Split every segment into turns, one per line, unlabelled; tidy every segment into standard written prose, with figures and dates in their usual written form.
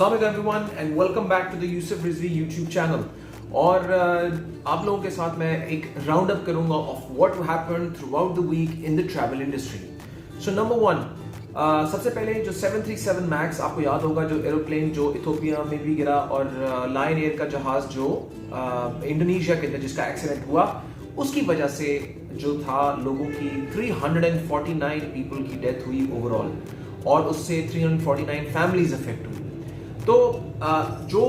अस्सलाम वालेकुम everyone and welcome back to the Yusuf Rizvi YouTube channel. और आप लोगों के साथ मैं एक राउंड अप करूंगा of what happened throughout the week in the travel industry. So number one, सबसे पहले जो 737 मैक्स आपको याद होगा, जो एरोप्लेन जो इथियोपिया में भी गिरा और लायन एयर का जहाज जो इंडोनेशिया के अंदर जिसका एक्सीडेंट हुआ, उसकी वजह से जो था लोगों की 349 पीपल की डेथ हुई ओवरऑल, और उससे 349 फैमिलीज अफेक्ट हुई। तो जो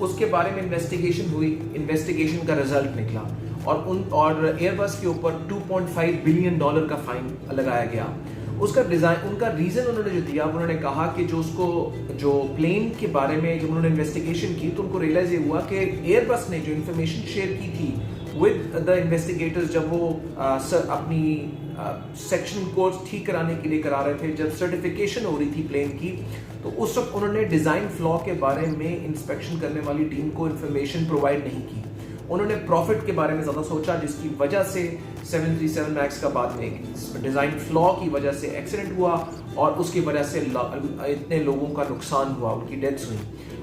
उसके बारे में इन्वेस्टिगेशन हुई, इन्वेस्टिगेशन का रिजल्ट निकला और एयरबस के ऊपर $2.5 बिलियन का फाइन लगाया गया। उसका डिजाइन, उनका रीजन उन्होंने जो दिया, उन्होंने कहा कि जो प्लेन के बारे में जब उन्होंने इन्वेस्टिगेशन की तो उनको रियलाइज ये हुआ कि एयरबस ने जो इन्फॉर्मेशन शेयर की थी विद द इन्वेस्टिगेटर्स, जब वो अपनी सेक्शन कोर्स ठीक कराने के लिए करा रहे थे, जब सर्टिफिकेशन हो रही थी प्लेन की, तो उस वक्त उन्होंने डिजाइन फ्लॉ के बारे में इंस्पेक्शन करने वाली टीम को इंफॉर्मेशन प्रोवाइड नहीं की। उन्होंने प्रॉफिट के बारे में ज्यादा सोचा, जिसकी वजह से 737 मैक्स का बाद में डिजाइन फ्लॉ की वजह से एक्सीडेंट हुआ और उसकी वजह से इतने लोगों का नुकसान हुआ, उनकी डेथ्स हुई,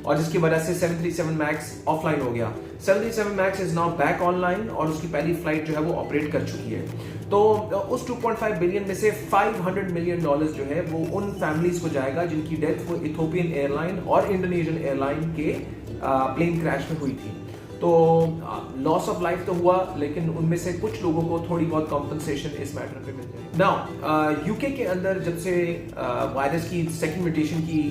और जिसकी वजह से 737 मैक्स ऑफलाइन हो गया। 737 max is now back online और उसकी पहली फ्लाइट जो है वो ऑपरेट कर चुकी है। तो उस 2.5 बिलियन में से $500 मिलियन जो है वो उन फैमिलीज को जाएगा जिनकी डेथ वो इथियोपियन एयरलाइन और इंडोनेशियन एयरलाइन के प्लेन क्रैश में हुई थी। तो लॉस ऑफ लाइफ तो हुआ, लेकिन उनमें से कुछ लोगों को थोड़ी बहुत कॉम्पनसेशन इस मैटर पे मिल जाएगी। नाउ यूके के अंदर जब से वायरस की सेकंड म्यूटेशन की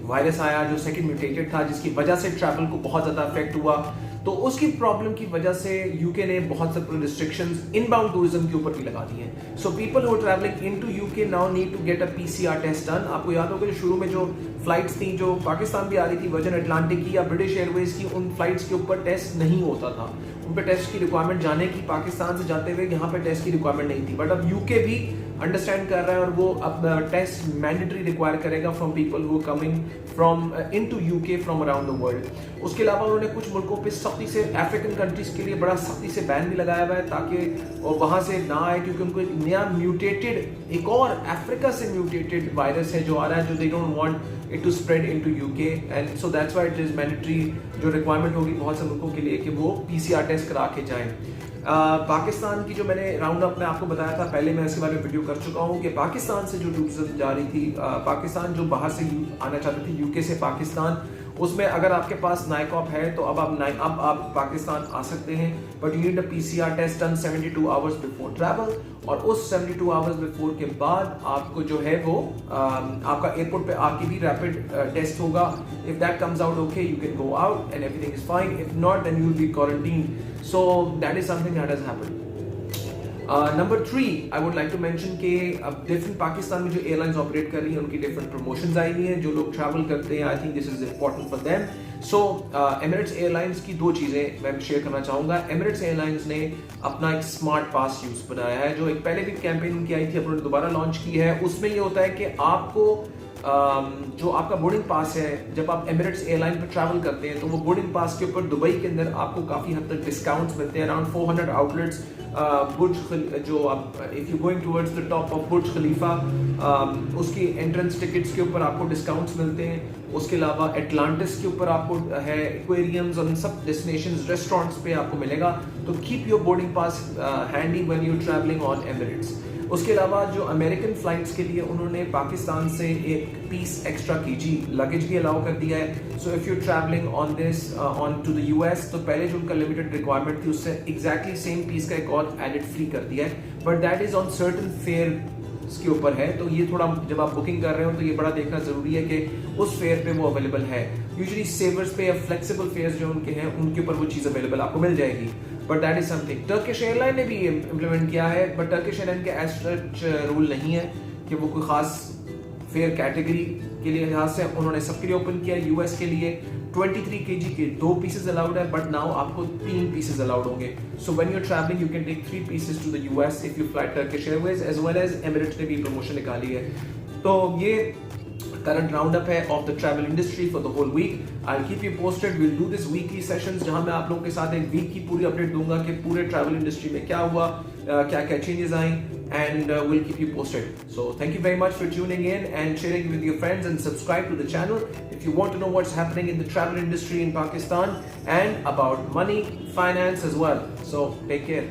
वायरस आया, जो सेकंड म्यूटेटेड था, जिसकी वजह से ट्रैवल को बहुत ज्यादा इफेक्ट हुआ, तो उसकी प्रॉब्लम की वजह से यूके ने बहुत सारे रिस्ट्रिक्शंस इनबाउंड टूरिज्म के ऊपर भी लगा दी हैं। So people who travelling into UK now need to get a PCR test done. आपको याद होगा जो शुरू में जो फ्लाइट्स थी जो पाकिस्तान भी आ रही थी, वर्जिन अटलांटिक की या ब्रिटिश एयरवेज की, उन फ्लाइट्स के ऊपर टेस्ट नहीं होता था। उन पे टेस्ट की रिक्वायरमेंट जाने की, पाकिस्तान से जाते हुए यहाँ पे टेस्ट की रिक्वायरमेंट नहीं थी, बट अब यूके भी अंडरस्टैंड कर रहा है और वो अब टेस्ट मैंडेटरी रिक्वायर करेगा from people who coming from into UK from around the world. उसके अलावा उन्होंने कुछ मुल्कों पे सख्ती से, अफ्रीकन कंट्रीज के लिए बड़ा सख्ती से बैन भी लगाया हुआ है ताकि वो वहां से ना आए, क्योंकि उनको एक नया म्यूटेटेड, एक और अफ्रीका से म्यूटेटेड वायरस है जो आ रहा है, जो they don't want it to spread into UK, and so that's why it is mandatory, जो रिक्वायरमेंट होगी बहुत से मुल्कों के लिए कि वो पीसीआर टेस्ट करा के जाएं। पाकिस्तान की जो मैंने राउंड अप में आपको बताया था पहले, मैं इसके बारे में वीडियो कर चुका हूँ कि पाकिस्तान से जो टूरिज्म जा रही थी, पाकिस्तान जो बाहर से आना चाहते थे यूके से पाकिस्तान, उसमें अगर आपके पास नाइकॉप है तो अब आप पाकिस्तान आ सकते हैं, but you need a PCR test done 72 hours before travel, और उस 72 आवर्स बिफोर के बाद आपको जो है वो आपका एयरपोर्ट पे आके भी रैपिड टेस्ट होगा। If that comes out okay, you can go out and everything is fine, if not then you will be quarantine. So that is something that has happened. Number 3, I would like to mention कि अब different Pakistan में जो airlines operate कर रही हैं उनकी different promotions आई हुई हैं, जो लोग ट्रैवल करते हैं, I think this is important for them. So Emirates airlines की दो चीजें मैं शेयर करना चाहूंगा। एमिरेट्स एयरलाइंस ने अपना एक स्मार्ट पास यूज बनाया है, जो एक पहले भी कैंपेन उनकी आई थी, अब उन्होंने दोबारा लॉन्च की है। उसमें ये होता है कि आपको जो आपका बोर्डिंग पास है, जब आप एमिरेट्स एयरलाइन पर ट्रैवल करते हैं तो वो बोर्डिंग पास के ऊपर दुबई के अंदर आपको काफी हद तक डिस्काउंट्स मिलते हैं। अराउंड 400 आउटलेट्स, जो आप if you going towards the top of Burj Khalifa, उसकी एंट्रेंस टिकट्स के ऊपर आपको डिस्काउंट्स मिलते हैं। उसके अलावा एटलांटिस के ऊपर आपको है, एक्वेरियम्स और इन सब डेस्टिनेशंस, रेस्टोरेंट्स पे आपको मिलेगा। तो keep your boarding pass handy when you travelling on Emirates. उसके अलावा जो अमेरिकन फ्लाइट्स के लिए उन्होंने पाकिस्तान से एक पीस एक्स्ट्रा केजी लगेज भी अलाउ कर दिया है। So if you travelling on this on to the US, तो पहले जो उनका लिमिटेड रिक्वायरमेंट थी उससे एग्जैक्टली सेम पीस का एक और एडिड फ्री कर दिया है, but that is on certain fair के ऊपर है। तो ये थोड़ा, जब आप बुकिंग कर रहे हो तो ये बड़ा देखना जरूरी है कि उस फेयर पे वो अवेलेबल है। यूजुअली सेवर्स पे या फ्लेक्सिबल फेयर्स जो उनके हैं उनके ऊपर वो चीज अवेलेबल आपको मिल जाएगी, but that is something. Turkish airline ने भी ये इंप्लीमेंट किया है, बट टर्किश एयरलाइन के एज सच रूल नहीं है कि वो कोई खास फेयर कैटेगरी के लिए लिहाज से उन्होंने सबके लिए ओपन किया। यूएस के लिए 23 kg के 2 पीसेस अलाउड है, बट नाउ आपको 3 पीसेस अलाउड होंगे। So when you are travelling you can take 3 pieces to the US if you fly Turkish Airways, as well as Emirates ने भी प्रमोशन निकाली है। तो ये करंट राउंड अप है of the travel industry for the whole week. I keep you posted. Will do this weekly sessions जहां मैं आप लोगों के साथ एक वीक की पूरी अपडेट दूंगा कि पूरे ट्रैवल इंडस्ट्री में क्या हुआ, क्या क्या changes I, and we'll keep you posted. So thank you very much for tuning in and sharing with your friends, and subscribe to the channel if you want to know what's happening in the travel industry in Pakistan and about money, finance as well. So take care.